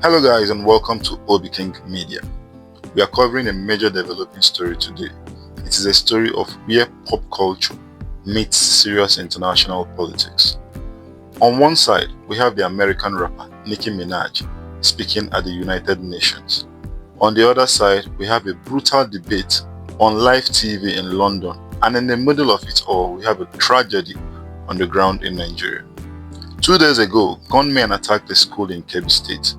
Hello guys and welcome to Obi King Media. We are covering a major developing story today. It is a story of where pop culture meets serious international politics. On one side, we have the American rapper Nicki Minaj speaking at the United Nations. On the other side, we have a brutal debate on live TV in London, and in the middle of it all, we have a tragedy on the ground in Nigeria. 2 days ago, gunmen attacked a school in Kebbi State.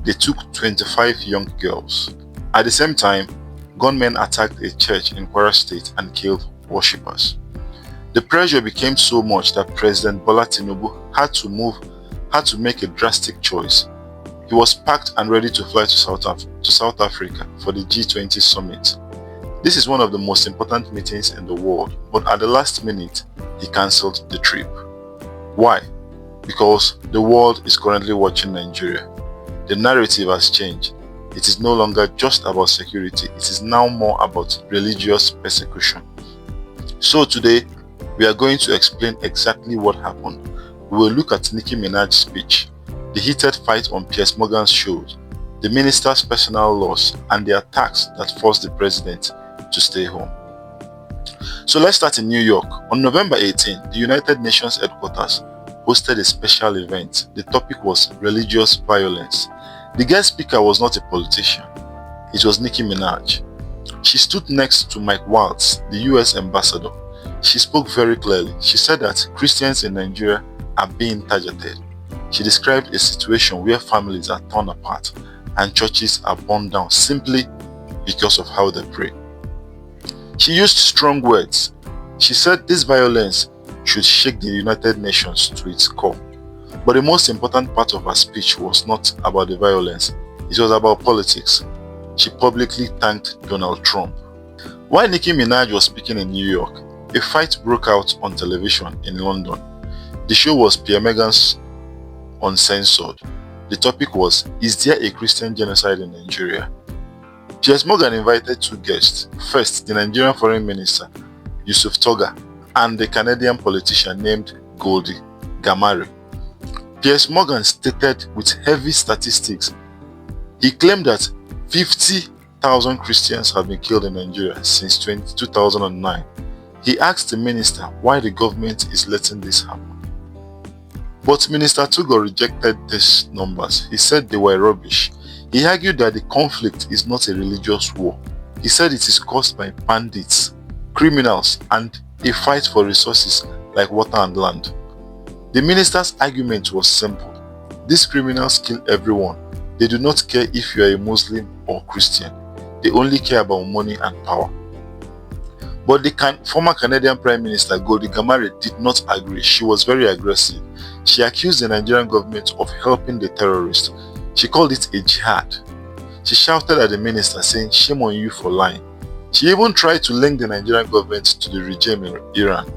They took 25 young girls. At the same time, gunmen attacked a church in Kwara State and killed worshippers. The pressure became so much that President Bola Tinubu had to make a drastic choice. He was packed and ready to fly to South Africa for the G20 Summit. This is one of the most important meetings in the world, but at the last minute, he cancelled the trip. Why? Because the world is currently watching Nigeria. The narrative has changed. It is no longer just about security, it is now more about religious persecution. So today, we are going to explain exactly what happened. We will look at Nicki Minaj's speech, the heated fight on Piers Morgan's shows, the minister's personal loss, and the attacks that forced the president to stay home. So let's start in New York. On November 18, the United Nations headquarters hosted a special event. The topic was religious violence. The guest speaker was not a politician. It was Nicki Minaj. She stood next to Mike Waltz, the US ambassador. She spoke very clearly. She said that Christians in Nigeria are being targeted. She described a situation where families are torn apart and churches are burned down simply because of how they pray. She used strong words. She said this violence should shake the United Nations to its core. But the most important part of her speech was not about the violence, it was about politics. She publicly thanked Donald Trump. While Nicki Minaj was speaking in New York, a fight broke out on television in London. The show was Piers Morgan's Uncensored. The topic was, is there a Christian genocide in Nigeria? Piers Morgan invited two guests. First, the Nigerian Foreign Minister, Yusuf Tuggar, and the Canadian politician named Goldie Ghamari. Piers Morgan stated with heavy statistics. He claimed that 50,000 Christians have been killed in Nigeria since 2009. He asked the minister why the government is letting this happen. But Minister Tuggar rejected these numbers. He said they were rubbish. He argued that the conflict is not a religious war. He said it is caused by bandits, criminals, and a fight for resources like water and land. The minister's argument was simple. These criminals kill everyone. They do not care if you are a Muslim or Christian. They only care about money and power. But the former Canadian Prime Minister Goldie Ghamari did not agree. She was very aggressive. She accused the Nigerian government of helping the terrorists. She called it a jihad. She shouted at the minister saying, "Shame on you for lying." She even tried to link the Nigerian government to the regime in Iran.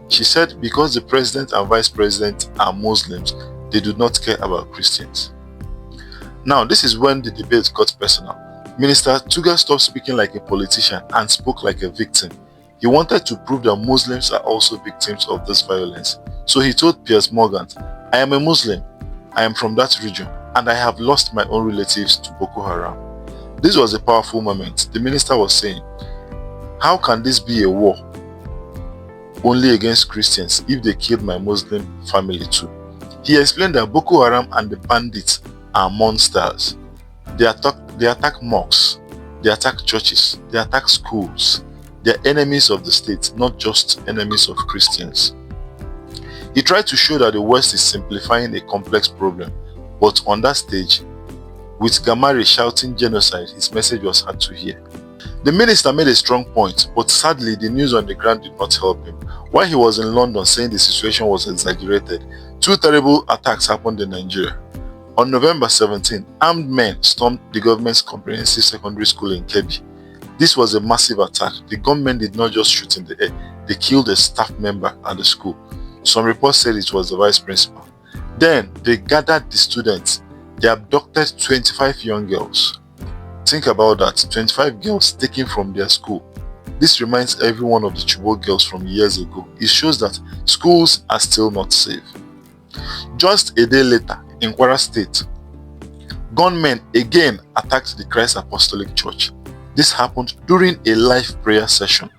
She said because the president and vice president are Muslims, they do not care about Christians. Now, this is when the debate got personal. Minister Tuggar stopped speaking like a politician and spoke like a victim. He wanted to prove that Muslims are also victims of this violence. So he told Piers Morgan, "I am a Muslim, I am from that region, and I have lost my own relatives to Boko Haram." This was a powerful moment. The minister was saying, how can this be a war only against Christians if they killed my Muslim family too? He explained that Boko Haram and the bandits are monsters. They attack mosques, they attack churches, they attack schools. They are enemies of the state, not just enemies of Christians. He tried to show that the West is simplifying a complex problem, but on that stage, with Ghamari shouting genocide, his message was hard to hear. The minister made a strong point, but sadly the news on the ground did not help him. While he was in London saying the situation was exaggerated, two terrible attacks happened in Nigeria. On November 17, armed men stormed the government's comprehensive secondary school in Kebbi. This was a massive attack. The gunmen did not just shoot in the air, they killed a staff member at the school. Some reports said it was the vice principal. Then they gathered the students. They abducted 25 young girls. Think about that, 25 girls taken from their school. This reminds everyone of the Chibok girls from years ago. It shows that schools are still not safe. Just a day later, in Kwara State, Gunmen again attacked the Christ Apostolic Church. This happened during a live prayer session.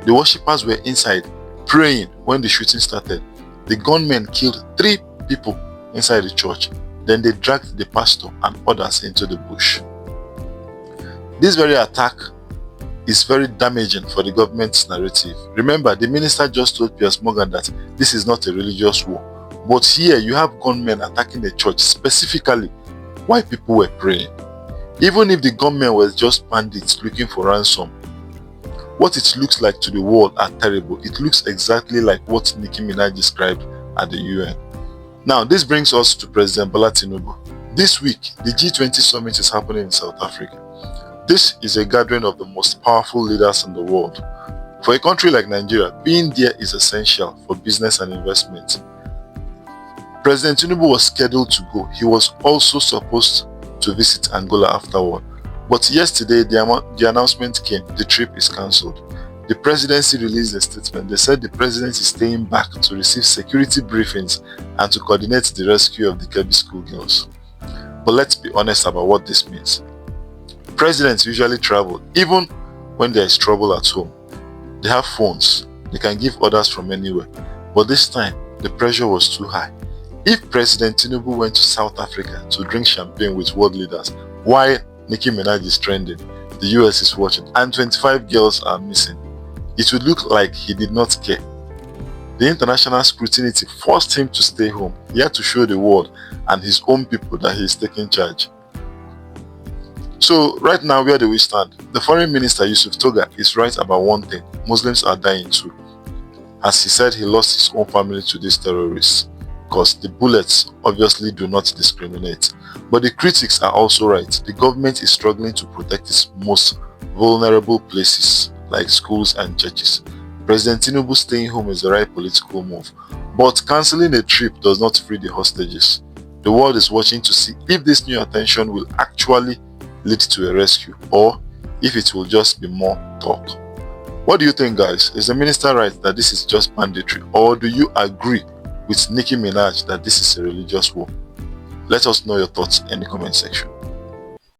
The worshippers were inside praying when the shooting started. The gunmen killed 3 people inside the church. Then they dragged the pastor and others into the bush. This very attack is very damaging for the government's narrative. Remember, the minister just told Piers Morgan that this is not a religious war. But here you have gunmen attacking the church specifically while people were praying. Even if the gunmen were just bandits looking for ransom, what it looks like to the world are terrible. It looks exactly like what Nicki Minaj described at the UN. Now, this brings us to President Bola Tinubu. This week, the G20 Summit is happening in South Africa. This is a gathering of the most powerful leaders in the world. For a country like Nigeria, being there is essential for business and investment. President Tinubu was scheduled to go. He was also supposed to visit Angola afterward. But yesterday, the announcement came. The trip is cancelled. The presidency released a statement. They said the president is staying back to receive security briefings and to coordinate the rescue of the Kebbi schoolgirls. But let's be honest about what this means. Presidents usually travel even when there is trouble at home. They have phones. They can give orders from anywhere. But this time, the pressure was too high. If President Tinubu went to South Africa to drink champagne with world leaders while Nicki Minaj is trending, the US is watching, and 25 girls are missing, it would look like he did not care. The international scrutiny forced him to stay home. He had to show the world and his own people that he is taking charge. So right now, where do we stand? The foreign minister Yusuf Tuggar is right about one thing: Muslims are dying too. As he said, he lost his own family to these terrorists because the bullets obviously do not discriminate. But the critics are also right. The government is struggling to protect its most vulnerable places like schools and churches. President Tinubu staying home is the right political move, but cancelling a trip does not free the hostages. The world is watching to see if this new attention will actually lead to a rescue or if it will just be more talk. What do you think, guys? Is the minister right that this is just banditry, or do you agree with Nicki Minaj that this is a religious war? Let us know your thoughts in the comment section.